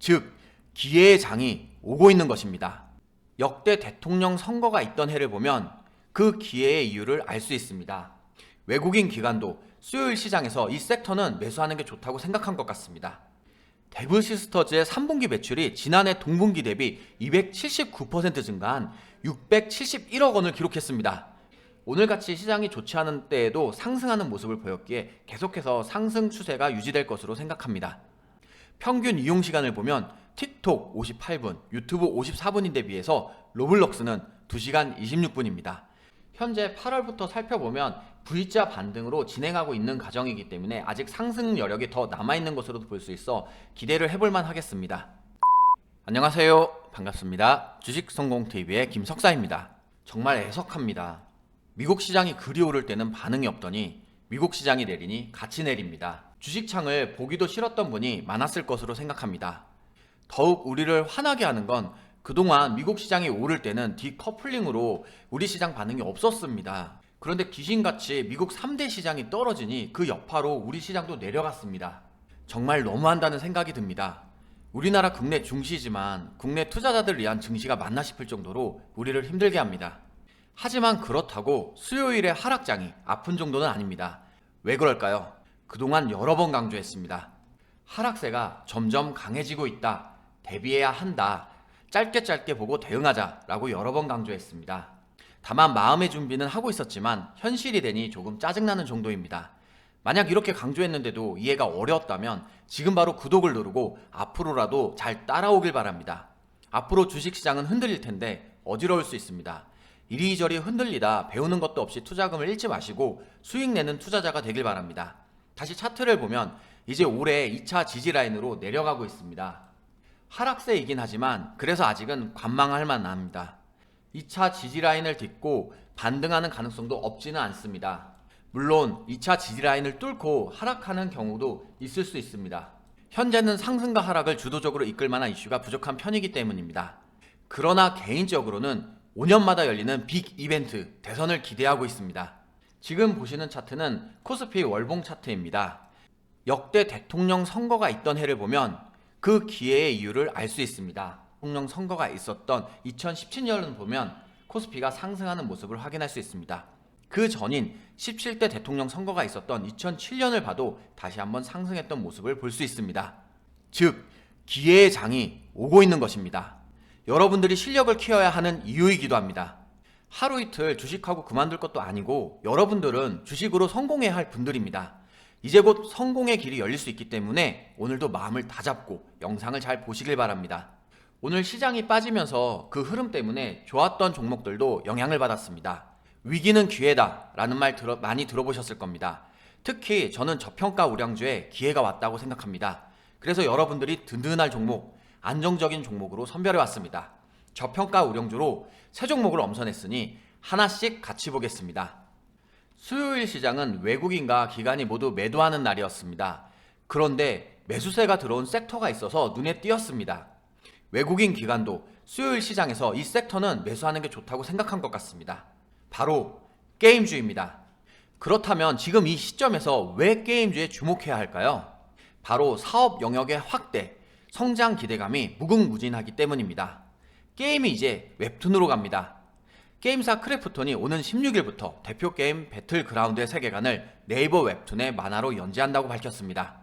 즉 기회의 장이 오고 있는 것입니다. 역대 대통령 선거가 있던 해를 보면 그 기회의 이유를 알 수 있습니다. 외국인 기관도 수요일 시장에서 이 섹터는 매수하는 게 좋다고 생각한 것 같습니다. 데브시스터즈의 3분기 매출이 지난해 동분기 대비 279% 증가한 671억 원을 기록했습니다. 오늘같이 시장이 좋지 않은 때에도 상승하는 모습을 보였기에 계속해서 상승 추세가 유지될 것으로 생각합니다. 평균 이용 시간을 보면 틱톡 58분, 유튜브 54분인데 비해서 로블록스는 2시간 26분입니다. 현재 8월부터 살펴보면 V자 반등으로 진행하고 있는 과정이기 때문에 아직 상승 여력이 더 남아있는 것으로도 볼 수 있어 기대를 해볼만 하겠습니다. 안녕하세요. 반갑습니다. 주식성공TV의 김석사입니다. 정말 애석합니다. 미국 시장이 그리 오를 때는 반응이 없더니 미국 시장이 내리니 같이 내립니다. 주식창을 보기도 싫었던 분이 많았을 것으로 생각합니다. 더욱 우리를 화나게 하는 건 그동안 미국 시장이 오를 때는 디커플링으로 우리 시장 반응이 없었습니다. 그런데 귀신같이 미국 3대 시장이 떨어지니 그 여파로 우리 시장도 내려갔습니다. 정말 너무한다는 생각이 듭니다. 우리나라 국내 중시지만 국내 투자자들을 위한 증시가 맞나 싶을 정도로 우리를 힘들게 합니다. 하지만 그렇다고 수요일의 하락장이 아픈 정도는 아닙니다. 왜 그럴까요? 그동안 여러 번 강조했습니다. 하락세가 점점 강해지고 있다. 대비해야 한다. 짧게 보고 대응하자 라고 여러 번 강조했습니다. 다만 마음의 준비는 하고 있었지만 현실이 되니 조금 짜증나는 정도입니다. 만약 이렇게 강조했는데도 이해가 어려웠다면 지금 바로 구독을 누르고 앞으로라도 잘 따라오길 바랍니다. 앞으로 주식시장은 흔들릴 텐데 어지러울 수 있습니다. 이리저리 흔들리다 배우는 것도 없이 투자금을 잃지 마시고 수익 내는 투자자가 되길 바랍니다. 다시 차트를 보면 이제 올해 2차 지지라인으로 내려가고 있습니다. 하락세이긴 하지만 그래서 아직은 관망할 만합니다. 2차 지지라인을 딛고 반등하는 가능성도 없지는 않습니다. 물론 2차 지지라인을 뚫고 하락하는 경우도 있을 수 있습니다. 현재는 상승과 하락을 주도적으로 이끌 만한 이슈가 부족한 편이기 때문입니다. 그러나 개인적으로는 5년마다 열리는 빅 이벤트 대선을 기대하고 있습니다. 지금 보시는 차트는 코스피 월봉 차트입니다. 역대 대통령 선거가 있던 해를 보면 그 기회의 이유를 알 수 있습니다. 대통령 선거가 있었던 2017년을 보면 코스피가 상승하는 모습을 확인할 수 있습니다. 그 전인 17대 대통령 선거가 있었던 2007년을 봐도 다시 한번 상승했던 모습을 볼 수 있습니다. 즉 기회의 장이 오고 있는 것입니다. 여러분들이 실력을 키워야 하는 이유이기도 합니다. 하루 이틀 주식하고 그만둘 것도 아니고 여러분들은 주식으로 성공해야 할 분들입니다. 이제 곧 성공의 길이 열릴 수 있기 때문에 오늘도 마음을 다잡고 영상을 잘 보시길 바랍니다. 오늘 시장이 빠지면서 그 흐름 때문에 좋았던 종목들도 영향을 받았습니다. 위기는 기회다 라는 말 많이 들어보셨을 겁니다. 특히 저는 저평가 우량주에 기회가 왔다고 생각합니다. 그래서 여러분들이 든든할 종목, 안정적인 종목으로 선별해 왔습니다. 저평가 우량주로 세 종목을 엄선했으니 하나씩 같이 보겠습니다. 수요일 시장은 외국인과 기관이 모두 매도하는 날이었습니다. 그런데 매수세가 들어온 섹터가 있어서 눈에 띄었습니다. 외국인 기관도 수요일 시장에서 이 섹터는 매수하는 게 좋다고 생각한 것 같습니다. 바로 게임주입니다. 그렇다면 지금 이 시점에서 왜 게임주에 주목해야 할까요? 바로 사업 영역의 확대, 성장 기대감이 무궁무진하기 때문입니다. 게임이 이제 웹툰으로 갑니다. 게임사 크래프톤이 오는 16일부터 대표 게임 배틀그라운드의 세계관을 네이버 웹툰의 만화로 연재한다고 밝혔습니다.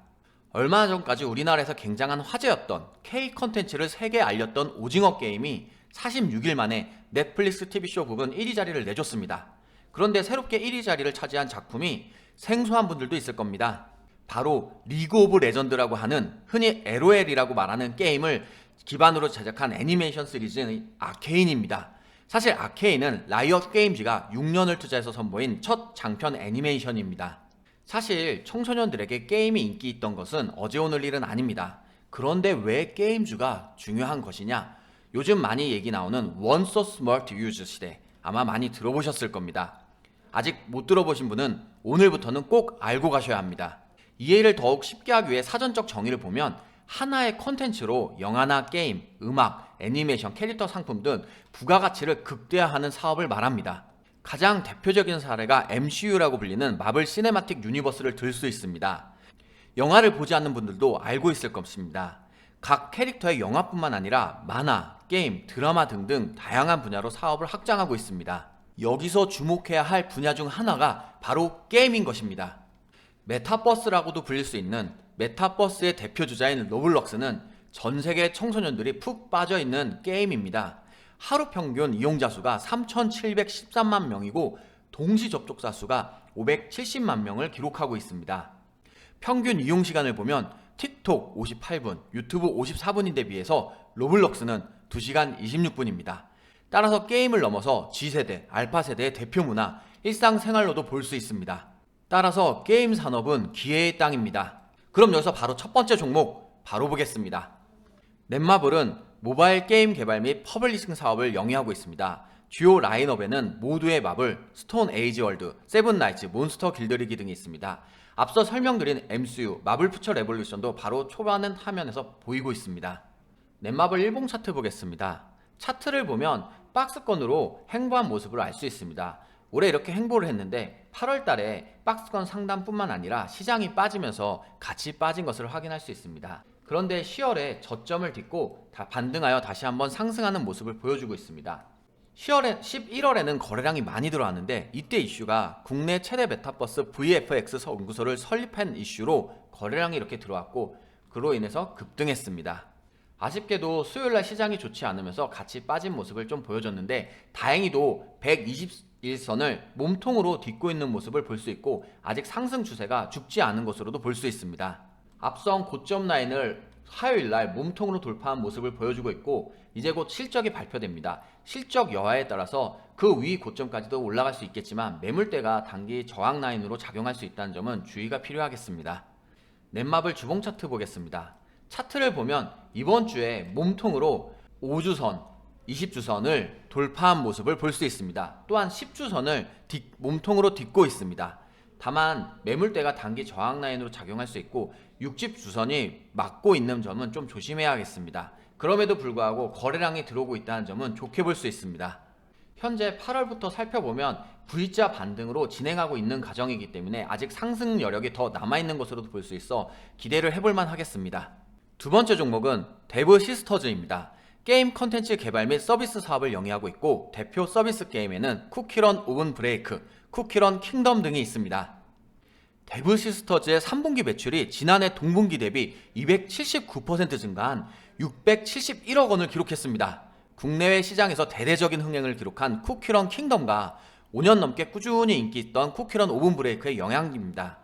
얼마 전까지 우리나라에서 굉장한 화제였던 K 컨텐츠를 세계에 알렸던 오징어 게임이 46일 만에 넷플릭스 TV쇼 부분 1위 자리를 내줬습니다. 그런데 새롭게 1위 자리를 차지한 작품이 생소한 분들도 있을 겁니다. 바로 리그 오브 레전드라고 하는 흔히 LOL이라고 말하는 게임을 기반으로 제작한 애니메이션 시리즈인 아케인입니다. 사실 아케인은 라이엇 게임즈가 6년을 투자해서 선보인 첫 장편 애니메이션입니다. 사실 청소년들에게 게임이 인기 있던 것은 어제 오늘 일은 아닙니다. 그런데 왜 게임주가 중요한 것이냐? 요즘 많이 얘기 나오는 One So Smart Use 시대, 아마 많이 들어보셨을 겁니다. 아직 못 들어보신 분은 오늘부터는 꼭 알고 가셔야 합니다. 이해를 더욱 쉽게 하기 위해 사전적 정의를 보면 하나의 콘텐츠로 영화나 게임, 음악, 애니메이션, 캐릭터 상품 등 부가가치를 극대화하는 사업을 말합니다. 가장 대표적인 사례가 MCU라고 불리는 마블 시네마틱 유니버스를 들 수 있습니다. 영화를 보지 않는 분들도 알고 있을 것입니다. 각 캐릭터의 영화뿐만 아니라 만화, 게임, 드라마 등등 다양한 분야로 사업을 확장하고 있습니다. 여기서 주목해야 할 분야 중 하나가 바로 게임인 것입니다. 메타버스라고도 불릴 수 있는 메타버스의 대표주자인 로블록스는 전 세계 청소년들이 푹 빠져있는 게임입니다. 하루 평균 이용자 수가 3,713만 명이고 동시 접속자 수가 570만 명을 기록하고 있습니다. 평균 이용 시간을 보면 틱톡 58분, 유튜브 54분인데 비해서 로블록스는 2시간 26분입니다. 따라서 게임을 넘어서 G세대, 알파세대의 대표 문화, 일상생활로도 볼 수 있습니다. 따라서 게임 산업은 기회의 땅입니다. 그럼 여기서 바로 첫 번째 종목 바로 보겠습니다. 넷마블은 모바일 게임 개발 및 퍼블리싱 사업을 영위하고 있습니다. 주요 라인업에는 모두의 마블, 스톤 에이지 월드, 세븐나이츠, 몬스터 길들이기 등이 있습니다. 앞서 설명드린 MCU, 마블 퓨처 레볼루션도 바로 초반은 화면에서 보이고 있습니다. 넷마블 일봉 차트 보겠습니다. 차트를 보면 박스권으로 횡보한 모습을 알 수 있습니다. 올해 이렇게 횡보를 했는데 8월 달에 박스권 상단뿐만 아니라 시장이 빠지면서 같이 빠진 것을 확인할 수 있습니다. 그런데 10월에 저점을 딛고 반등하여 다시 한번 상승하는 모습을 보여주고 있습니다. 11월에는 거래량이 많이 들어왔는데 이때 이슈가 국내 최대 메타버스 VFX 연구소를 설립한 이슈로 거래량이 이렇게 들어왔고 그로 인해서 급등했습니다. 아쉽게도 수요일날 시장이 좋지 않으면서 같이 빠진 모습을 좀 보여줬는데 다행히도 121선을 몸통으로 딛고 있는 모습을 볼 수 있고 아직 상승 추세가 죽지 않은 것으로도 볼 수 있습니다. 앞선 고점 라인을 화요일날 몸통으로 돌파한 모습을 보여주고 있고 이제 곧 실적이 발표됩니다. 실적 여하에 따라서 그 위 고점까지도 올라갈 수 있겠지만 매물대가 단기 저항 라인으로 작용할 수 있다는 점은 주의가 필요하겠습니다. 넷마블 주봉 차트 보겠습니다. 차트를 보면 이번 주에 몸통으로 5주선, 20주선을 돌파한 모습을 볼 수 있습니다. 또한 10주선을 몸통으로 딛고 있습니다. 다만 매물대가 단기 저항 라인으로 작용할 수 있고 60주선이 막고 있는 점은 좀 조심해야겠습니다. 그럼에도 불구하고 거래량이 들어오고 있다는 점은 좋게 볼 수 있습니다. 현재 8월부터 살펴보면 V자 반등으로 진행하고 있는 과정이기 때문에 아직 상승 여력이 더 남아있는 것으로도 볼 수 있어 기대를 해볼만 하겠습니다. 두 번째 종목은 데브 시스터즈입니다. 게임 컨텐츠 개발 및 서비스 사업을 영위하고 있고 대표 서비스 게임에는 쿠키런 오븐 브레이크, 쿠키런 킹덤 등이 있습니다. 데브 시스터즈의 3분기 매출이 지난해 동분기 대비 279% 증가한 671억 원을 기록했습니다. 국내외 시장에서 대대적인 흥행을 기록한 쿠키런 킹덤과 5년 넘게 꾸준히 인기 있던 쿠키런 오븐 브레이크의 영향입니다.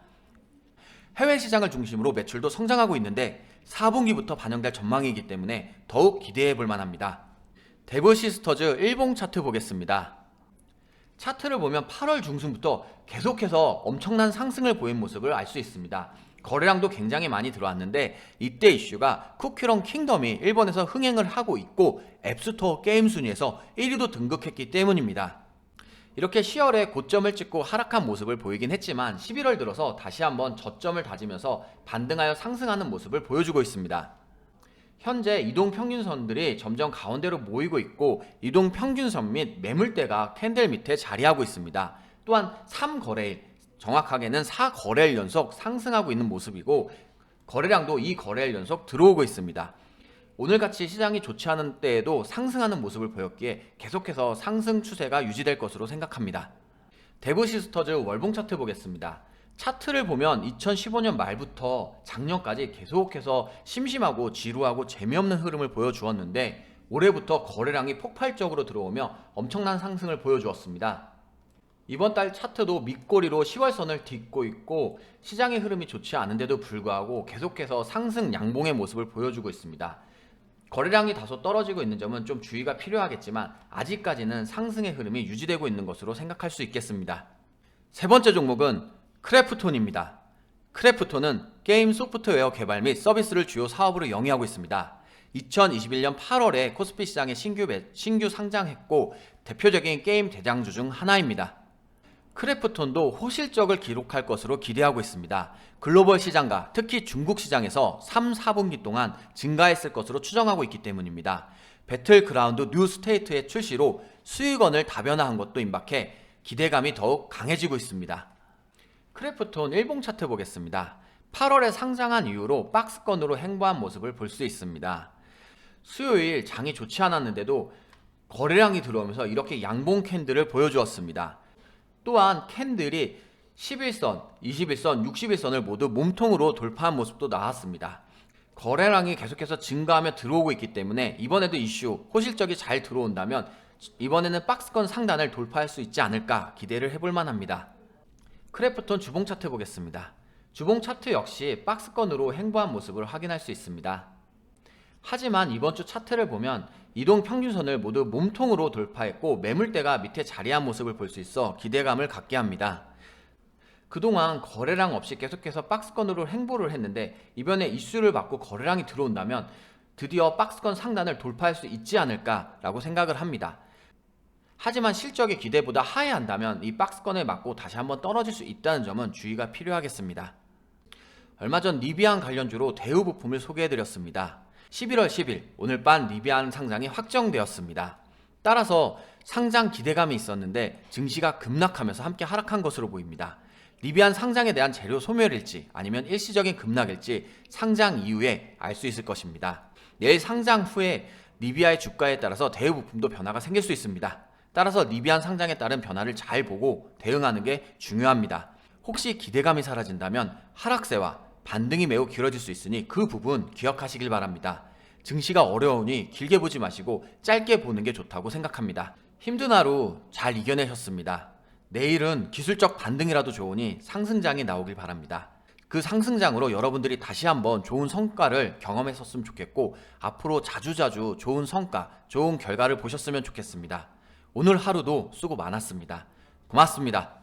해외 시장을 중심으로 매출도 성장하고 있는데 4분기부터 반영될 전망이기 때문에 더욱 기대해 볼 만합니다. 데브 시스터즈 일봉 차트 보겠습니다. 차트를 보면 8월 중순부터 계속해서 엄청난 상승을 보인 모습을 알 수 있습니다. 거래량도 굉장히 많이 들어왔는데 이때 이슈가 쿠키런 킹덤이 일본에서 흥행을 하고 있고 앱스토어 게임 순위에서 1위도 등극했기 때문입니다. 이렇게 10월에 고점을 찍고 하락한 모습을 보이긴 했지만 11월 들어서 다시 한번 저점을 다지면서 반등하여 상승하는 모습을 보여주고 있습니다. 현재 이동평균선들이 점점 가운데로 모이고 있고 이동평균선 및 매물대가 캔들 밑에 자리하고 있습니다. 또한 3거래일, 정확하게는 4거래일 연속 상승하고 있는 모습이고 거래량도 이 거래일 연속 들어오고 있습니다. 오늘같이 시장이 좋지 않은 때에도 상승하는 모습을 보였기에 계속해서 상승 추세가 유지될 것으로 생각합니다. 데브 시스터즈 월봉 차트 보겠습니다. 차트를 보면 2015년 말부터 작년까지 계속해서 심심하고 지루하고 재미없는 흐름을 보여주었는데 올해부터 거래량이 폭발적으로 들어오며 엄청난 상승을 보여주었습니다. 이번 달 차트도 밑꼬리로 10월선을 딛고 있고 시장의 흐름이 좋지 않은데도 불구하고 계속해서 상승 양봉의 모습을 보여주고 있습니다. 거래량이 다소 떨어지고 있는 점은 좀 주의가 필요하겠지만 아직까지는 상승의 흐름이 유지되고 있는 것으로 생각할 수 있겠습니다. 세 번째 종목은 크래프톤입니다. 크래프톤은 게임 소프트웨어 개발 및 서비스를 주요 사업으로 영위하고 있습니다. 2021년 8월에 코스피 시장에 신규 상장했고 대표적인 게임 대장주 중 하나입니다. 크래프톤도 호실적을 기록할 것으로 기대하고 있습니다. 글로벌 시장과 특히 중국 시장에서 3, 4분기 동안 증가했을 것으로 추정하고 있기 때문입니다. 배틀그라운드 뉴 스테이트의 출시로 수익원을 다변화한 것도 임박해 기대감이 더욱 강해지고 있습니다. 크래프톤 일봉 차트 보겠습니다. 8월에 상장한 이후로 박스권으로 횡보한 모습을 볼 수 있습니다. 수요일 장이 좋지 않았는데도 거래량이 들어오면서 이렇게 양봉 캔들을 보여주었습니다. 또한 캔들이 11선, 21선, 61선을 모두 몸통으로 돌파한 모습도 나왔습니다. 거래량이 계속해서 증가하며 들어오고 있기 때문에 이번에도 이슈, 호실적이 잘 들어온다면 이번에는 박스권 상단을 돌파할 수 있지 않을까 기대를 해볼 만합니다. 크래프톤 주봉 차트 보겠습니다. 주봉 차트 역시 박스권으로 횡보한 모습을 확인할 수 있습니다. 하지만 이번 주 차트를 보면 이동 평균선을 모두 몸통으로 돌파했고 매물대가 밑에 자리한 모습을 볼 수 있어 기대감을 갖게 합니다. 그동안 거래량 없이 계속해서 박스권으로 횡보를 했는데 이번에 이슈를 받고 거래량이 들어온다면 드디어 박스권 상단을 돌파할 수 있지 않을까라고 생각을 합니다. 하지만 실적이 기대보다 하회한다면 이 박스권을 맞고 다시 한번 떨어질 수 있다는 점은 주의가 필요하겠습니다. 얼마 전 리비안 관련주로 대우 부품을 소개해드렸습니다. 11월 10일 오늘 밤 리비안 상장이 확정되었습니다. 따라서 상장 기대감이 있었는데 증시가 급락하면서 함께 하락한 것으로 보입니다. 리비안 상장에 대한 재료 소멸일지 아니면 일시적인 급락일지 상장 이후에 알 수 있을 것입니다. 내일 상장 후에 리비아의 주가에 따라서 대우 부품도 변화가 생길 수 있습니다. 따라서 리비안 상장에 따른 변화를 잘 보고 대응하는 게 중요합니다. 혹시 기대감이 사라진다면 하락세와 반등이 매우 길어질 수 있으니 그 부분 기억하시길 바랍니다. 증시가 어려우니 길게 보지 마시고 짧게 보는 게 좋다고 생각합니다. 힘든 하루 잘 이겨내셨습니다. 내일은 기술적 반등이라도 좋으니 상승장이 나오길 바랍니다. 그 상승장으로 여러분들이 다시 한번 좋은 성과를 경험했었으면 좋겠고 앞으로 자주자주 좋은 성과, 좋은 결과를 보셨으면 좋겠습니다. 오늘 하루도 수고 많았습니다. 고맙습니다.